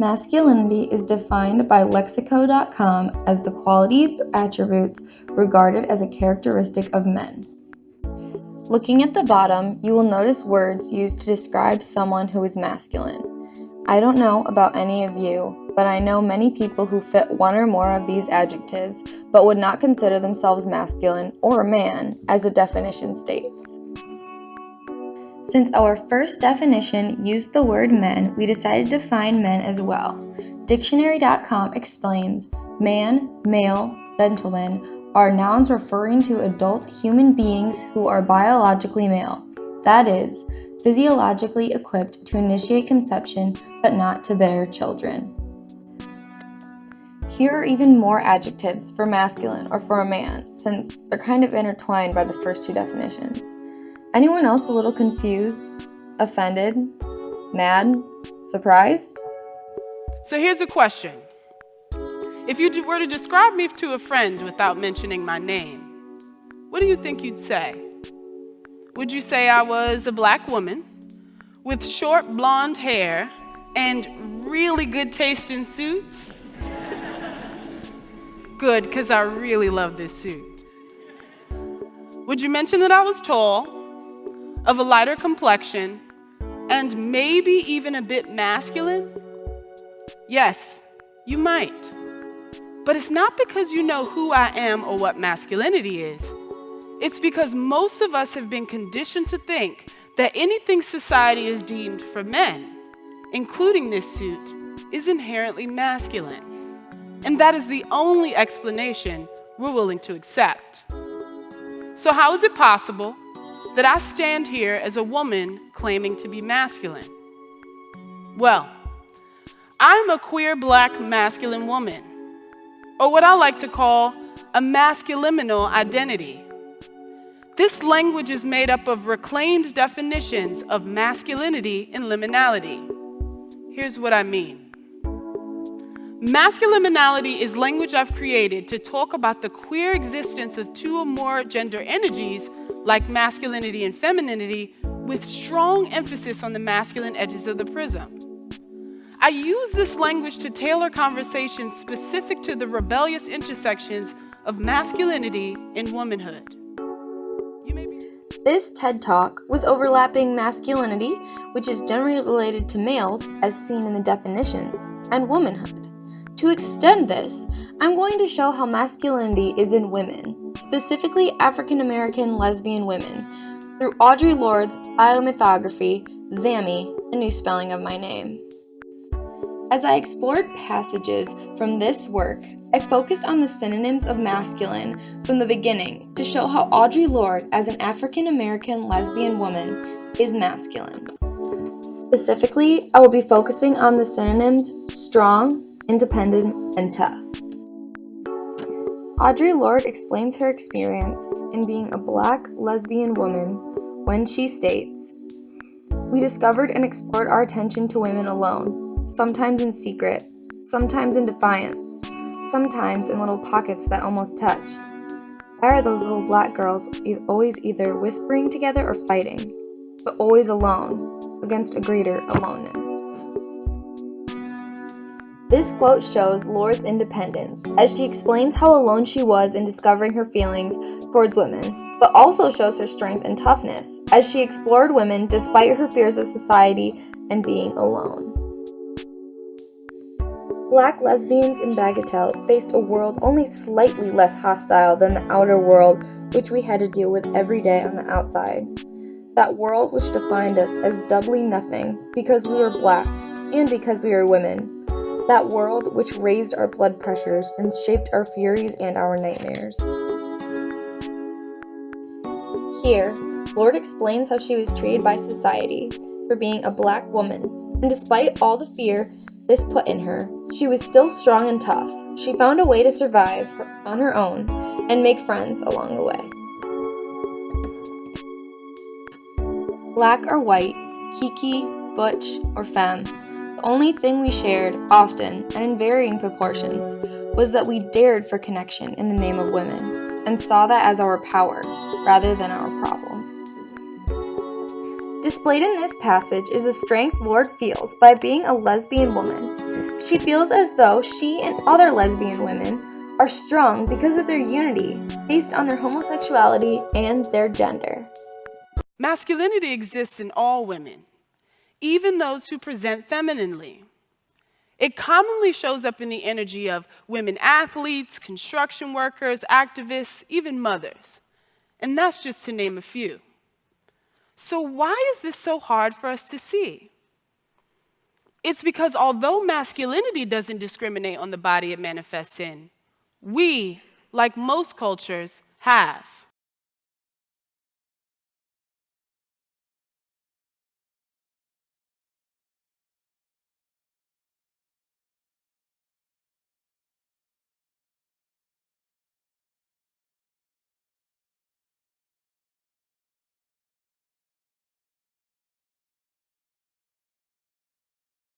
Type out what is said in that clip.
Masculinity is defined by Lexico.com as the qualities or attributes regarded as a characteristic of men. Looking at the bottom, you will notice words used to describe someone who is masculine. I don't know about any of you, but I know many people who fit one or more of these adjectives, but would not consider themselves masculine or a man, as the definition states. Since our first definition used the word men, we decided to define men as well. Dictionary.com explains, man, male, gentleman are nouns referring to adult human beings who are biologically male, that is, physiologically equipped to initiate conception but not to bear children. Here are even more adjectives for masculine or for a man, since they're kind of intertwined by the first two definitions. Anyone else a little confused, offended, mad, surprised? So here's a question. If you were to describe me to a friend without mentioning my name, what do you think you'd say? Would you say I was a black woman with short blonde hair and really good taste in suits? Good, because I really love this suit. Would you mention that I was tall, of a lighter complexion, and maybe even a bit masculine? Yes, you might. But it's not because you know who I am or what masculinity is. It's because most of us have been conditioned to think that anything society is deemed for men, including this suit, is inherently masculine. And that is the only explanation we're willing to accept. So how is it possible that I stand here as a woman claiming to be masculine? Well, I'm a queer black masculine woman, or what I like to call a masculiniminal identity. This language is made up of reclaimed definitions of masculinity and liminality. Here's what I mean. Masculiniminality is language I've created to talk about the queer existence of two or more gender energies like masculinity and femininity, with strong emphasis on the masculine edges of the prism. I use this language to tailor conversations specific to the rebellious intersections of masculinity and womanhood. This TED Talk was overlapping masculinity, which is generally related to males, as seen in the definitions, and womanhood. To extend this, I'm going to show how masculinity is in women, specifically African American lesbian women, through Audre Lorde's biomythography, Zami, a new spelling of my name. As I explored passages from this work, I focused on the synonyms of masculine from the beginning to show how Audre Lorde, as an African American lesbian woman, is masculine. Specifically, I will be focusing on the synonyms strong, independent, and tough. Audre Lorde explains her experience in being a black lesbian woman when she states, "We discovered and explored our attention to women alone, sometimes in secret, sometimes in defiance, sometimes in little pockets that almost touched. Why are those little black girls always either whispering together or fighting, but always alone, against a greater aloneness?" This quote shows Lorde's independence, as she explains how alone she was in discovering her feelings towards women, but also shows her strength and toughness, as she explored women despite her fears of society and being alone. Black lesbians in Bagatelle faced a world only slightly less hostile than the outer world which we had to deal with every day on the outside. That world which defined us as doubly nothing because we were black and because we were women. That world which raised our blood pressures and shaped our furies and our nightmares. Here, Lorde explains how she was treated by society for being a black woman, and despite all the fear this put in her, she was still strong and tough. She found a way to survive on her own and make friends along the way. Black or white, kiki, butch, or femme, the only thing we shared, often and in varying proportions, was that we dared for connection in the name of women, and saw that as our power, rather than our problem. Displayed in this passage is the strength Lorde feels by being a lesbian woman, She feels as though she and other lesbian women are strong because of their unity based on their homosexuality and their gender. Masculinity exists in all women, even those who present femininely. It commonly shows up in the energy of women athletes, construction workers, activists, even mothers. And that's just to name a few. So why is this so hard for us to see? It's because although masculinity doesn't discriminate on the body it manifests in, we, like most cultures, have.